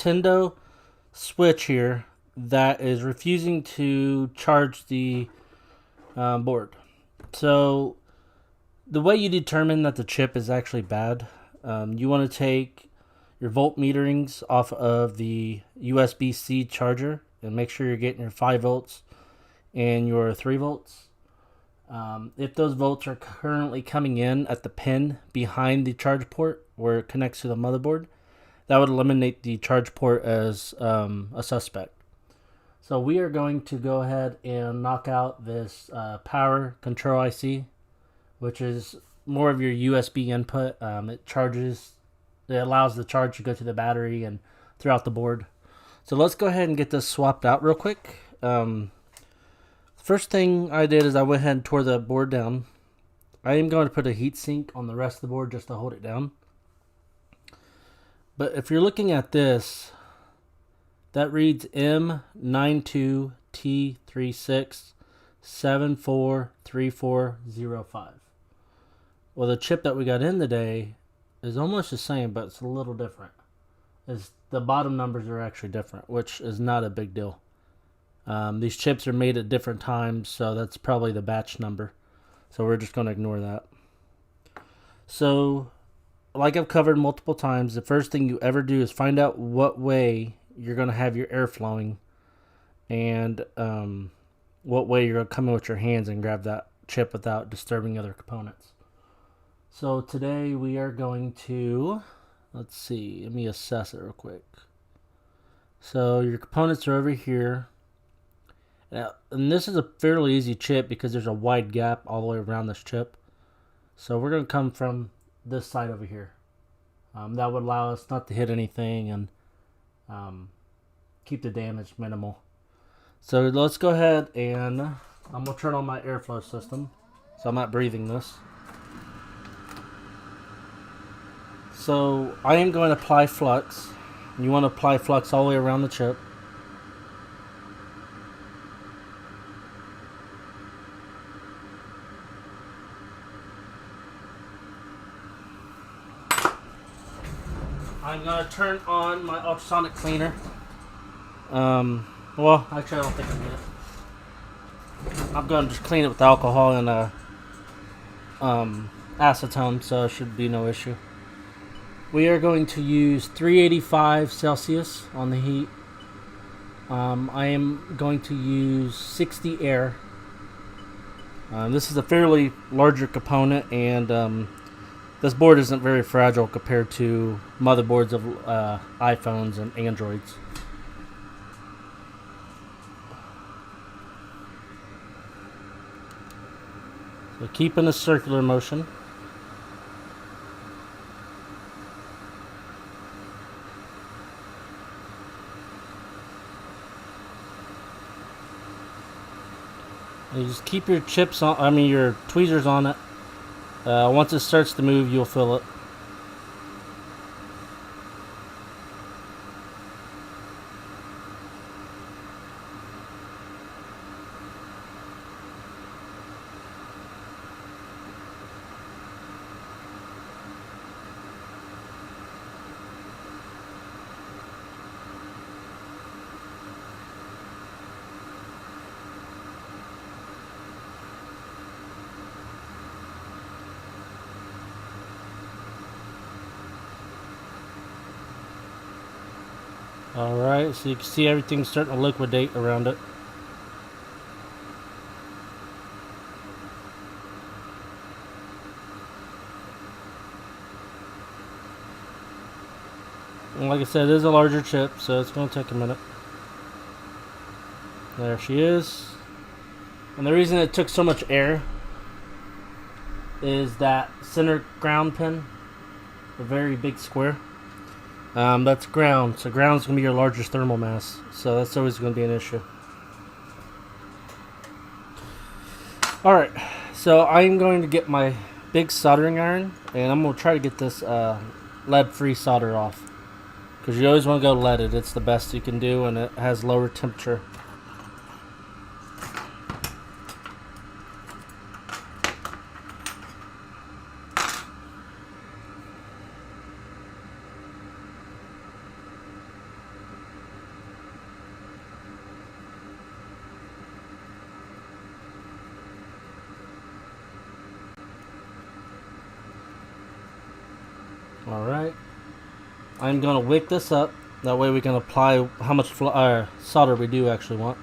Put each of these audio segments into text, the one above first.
Nintendo Switch here that is refusing to charge the board. So the way you determine that the chip is actually bad, you want to take your volt meterings off of the USB-C charger and make sure you're getting your 5 volts and your 3 volts. If those volts are currently coming in at the pin behind the charge port where it connects to the motherboard, that would eliminate the charge port as a suspect. So we are going to go ahead and knock out this power control IC, which is more of your USB input. It allows the charge to go to the battery and throughout the board. So let's go ahead and get this swapped out real quick. First thing I did is I went ahead and tore the board down. I am going to put a heatsink on the rest of the board just to hold it down. But if you're looking at this, that reads M92T36743405. Well, the chip that we got in today is almost the same, but it's a little different. The bottom numbers are actually different, which is not a big deal. These chips are made at different times, so that's probably the batch number. So we're just going to ignore that. So, like I've covered multiple times, the first thing you ever do is find out what way you're going to have your air flowing and what way you're going to come in with your hands and grab that chip without disturbing other components. So today we are going to, let me assess it real quick. So your components are over here. Now, and this is a fairly easy chip because there's a wide gap all the way around this chip. So we're going to come from this side over here. That would allow us not to hit anything and keep the damage minimal. So let's go ahead and I'm going to turn on my airflow system so I'm not breathing this. So I am going to apply flux. You want to apply flux all the way around the chip. I'm going to turn on my ultrasonic cleaner. Well, actually I don't think I need it. I'm going to just clean it with alcohol and acetone, so it should be no issue. We are going to use 385 Celsius on the heat. I am going to use 60 air. This is a fairly larger component, and this board isn't very fragile compared to motherboards of iPhones and Androids. So keep in a circular motion. You just keep your chips on, your tweezers on it. Once it starts to move, you'll feel it. Alright, so you can see everything's starting to liquidate around it. And like I said, it is a larger chip, so it's going to take a minute. There she is. And the reason it took so much air is that center ground pin, the very big square. That's ground, so ground's going to be your largest thermal mass, so that's always going to be an issue. Alright, so I'm going to get my big soldering iron, and I'm going to try to get this lead-free solder off. Because you always want to go leaded, it's the best you can do, and it has lower temperature. Alright. I'm going to wick this up. That way we can apply how much solder we do actually want.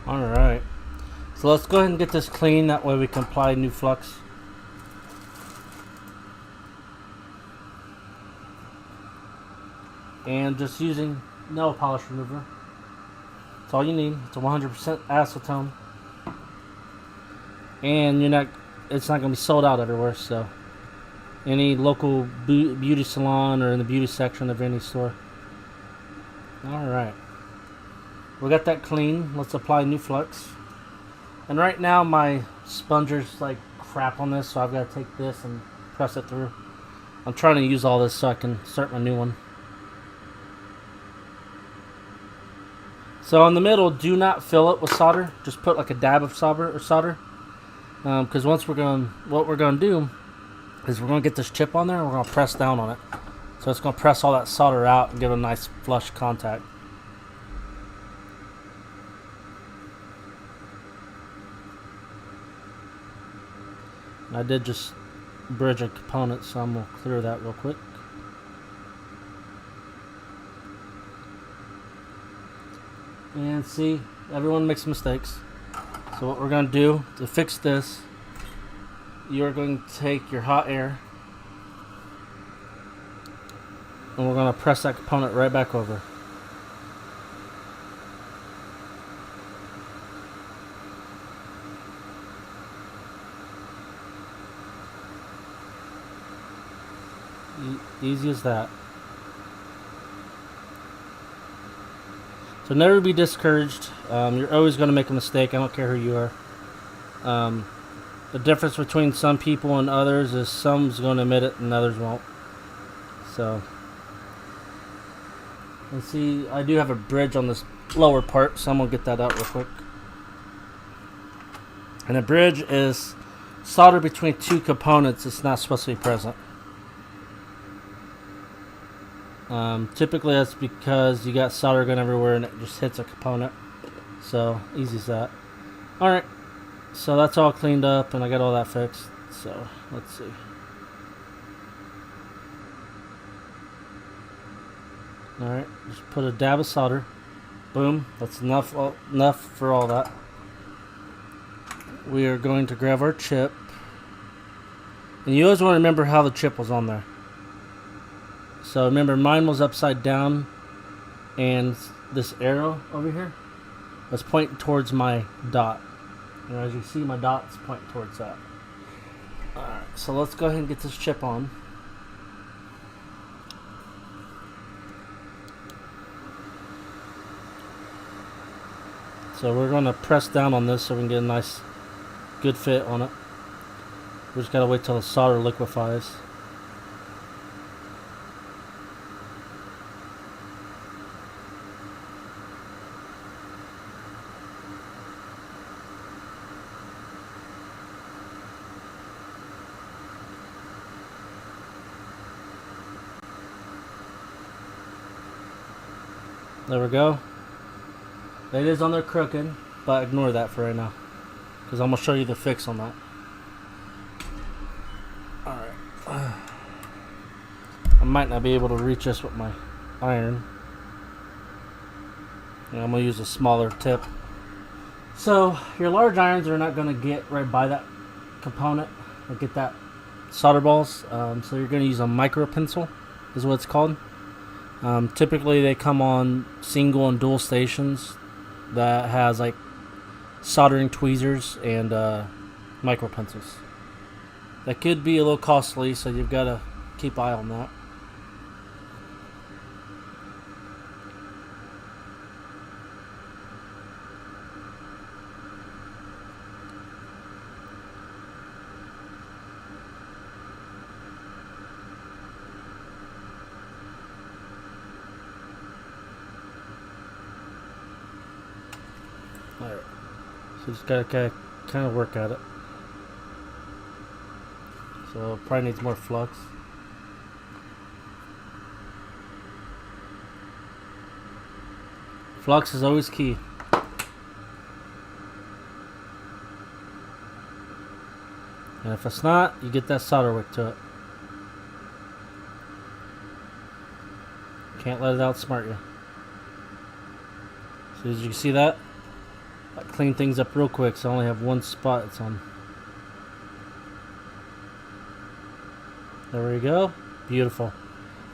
Alright. So let's go ahead and get this clean. That way we can apply new flux. And just using nail polish remover. That's all you need. It's a 100% acetone. And it's not going to be sold out everywhere, so any local beauty salon or in the beauty section of any store. Alright. We got that clean. Let's apply new flux. And right now my sponger's like crap on this, so I've got to take this and press it through. I'm trying to use all this so I can start my new one. So in the middle, do not fill it with solder. Just put like a dab of solder. Because what we're going to do is we're going to get this chip on there and we're going to press down on it. So it's going to press all that solder out and give it a nice flush contact. I did just bridge a component, so I'm going to clear that real quick. And see, everyone makes mistakes. So what we're going to do to fix this, you're going to take your hot air and we're going to press that component right back over. Easy as that. So never be discouraged. You're always going to make a mistake. I don't care who you are. The difference between some people and others is some's going to admit it and others won't. So, let's see. I do have a bridge on this lower part, so I'm going to get that out real quick. And a bridge is solder between two components. It's not supposed to be present. Typically that's because you got solder going everywhere and it just hits a component. So easy as that. Alright, so that's all cleaned up and I got all that fixed. So let's see. Alright, just put a dab of solder. Boom, that's enough for all that. We are going to grab our chip. And you always want to remember how the chip was on there. So remember, mine was upside down, and this arrow over here was pointing towards my dot. And as you see, my dot's pointing towards that. Alright, so let's go ahead and get this chip on. So we're going to press down on this so we can get a nice, good fit on it. We just got to wait till the solder liquefies. There we go. It is on there crooked, but ignore that for right now, because I'm going to show you the fix on that. Alright. I might not be able to reach this with my iron. And I'm going to use a smaller tip. So, your large irons are not going to get right by that component or get that solder balls. So you're going to use a micro pencil, is what it's called. Typically they come on single and dual stations that has like soldering tweezers and micro pencils. That could be a little costly, so you've got to keep eye on that. Alright. So just gotta kind of work at it. So probably needs more flux. Flux is always key. And if it's not, you get that solder wick to it. Can't let it outsmart you. So as you can see that, I clean things up real quick, so I only have one spot it's on. There we go. Beautiful.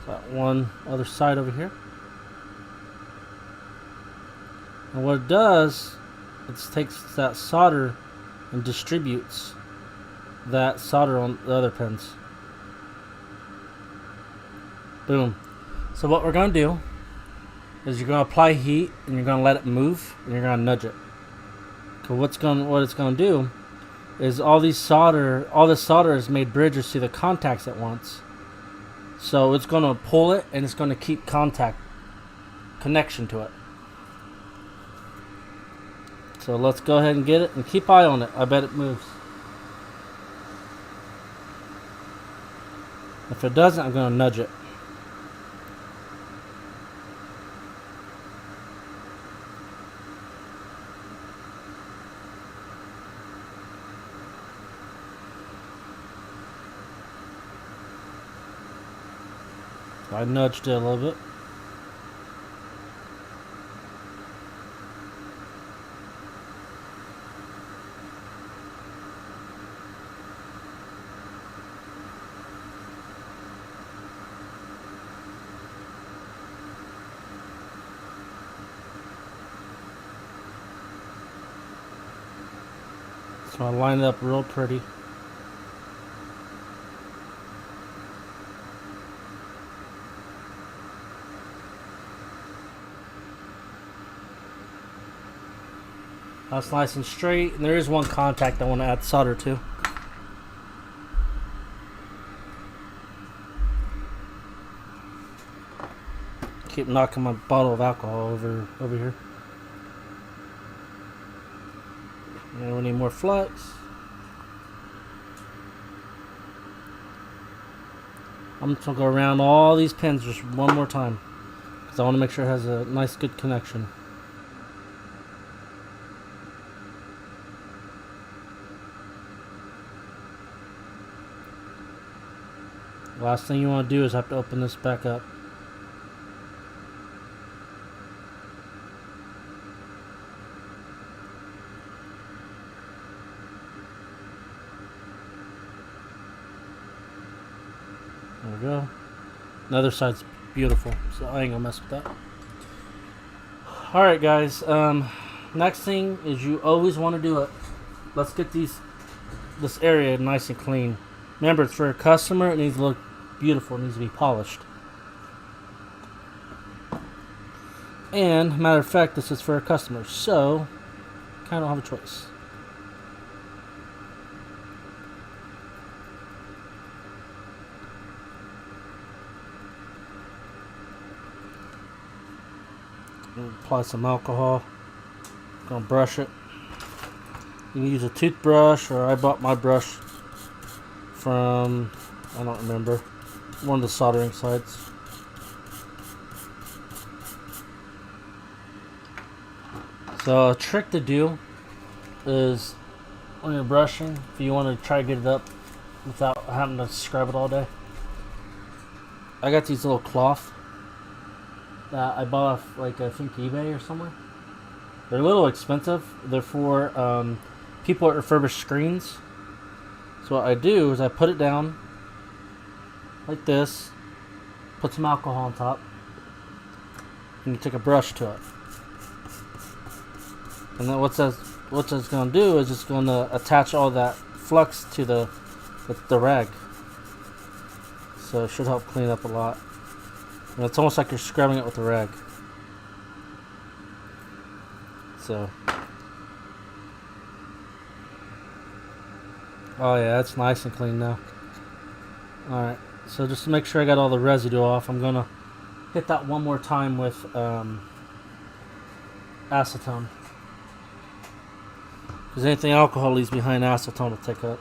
Got one other side over here. And what it does, it takes that solder and distributes that solder on the other pins. Boom. So what we're going to do is you're going to apply heat and you're going to let it move and you're going to nudge it. So what it's going to do is all this solder has made bridges to the contacts at once. So it's going to pull it and it's going to keep connection to it. So let's go ahead and get it and keep eye on it. I bet it moves. If it doesn't, I'm going to nudge it. I nudged it a little bit. So I line it up real pretty. That's nice and straight, and there is one contact I want to add solder to. Keep knocking my bottle of alcohol over here. And we need more flux. I'm just gonna go around all these pins just one more time because I want to make sure it has a nice, good connection. Last thing you want to do is have to open this back up. There we go. Another side's beautiful, so I ain't gonna mess with that. Alright guys, next thing is you always want to do it. Let's get this area nice and clean. Remember, it's for a customer, it needs to look beautiful, it needs to be polished. And, matter of fact, this is for a customer, so kind of don't have a choice. Apply some alcohol. Gonna brush it. You can use a toothbrush, or I bought my brush from, I don't remember, one of the soldering sites. So a trick to do is when you're brushing, if you want to try to get it up without having to scrub it all day, I got these little cloth that I bought off, like, I think eBay or somewhere. They're a little expensive. They're for people that refurbish screens. So what I do is I put it down like this, put some alcohol on top, and you take a brush to it. And then what that's going to do is it's going to attach all that flux to the rag. So it should help clean up a lot. And it's almost like you're scrubbing it with a rag. So, oh yeah, it's nice and clean now. Alright, so just to make sure I got all the residue off, I'm gonna hit that one more time with acetone. Because anything alcohol leaves behind, acetone will take up.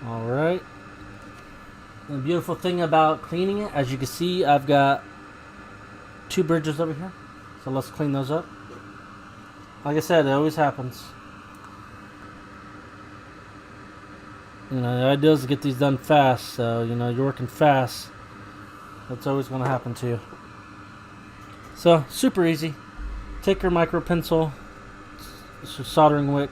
Alright. The beautiful thing about cleaning it, as you can see, I've got 2 bridges over here. So let's clean those up. Like I said, it always happens. You know, the idea is to get these done fast. So, you know, you're working fast. That's always going to happen to you. So, super easy. Take your micro pencil, soldering wick.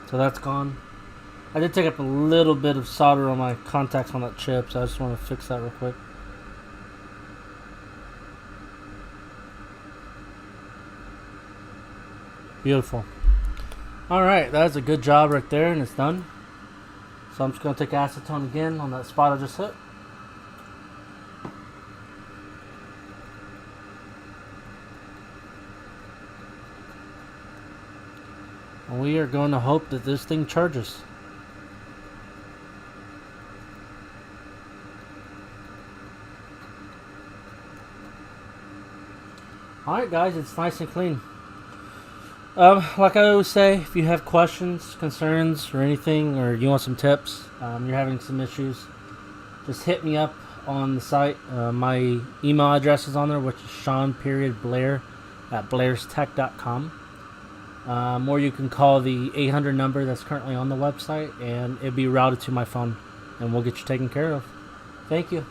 So that's gone. I did take up a little bit of solder on my contacts on that chip, so I just want to fix that real quick. Beautiful. Alright, that's a good job right there, and it's done. So I'm just going to take acetone again on that spot I just hit. And we are going to hope that this thing charges. Alright guys, it's nice and clean. Like I always say, if you have questions, concerns, or anything, or you want some tips, you're having some issues, just hit me up on the site. My email address is on there, which is Sean.Blair@blairstech.com. Or you can call the 800 number that's currently on the website, and it'll be routed to my phone, and we'll get you taken care of. Thank you.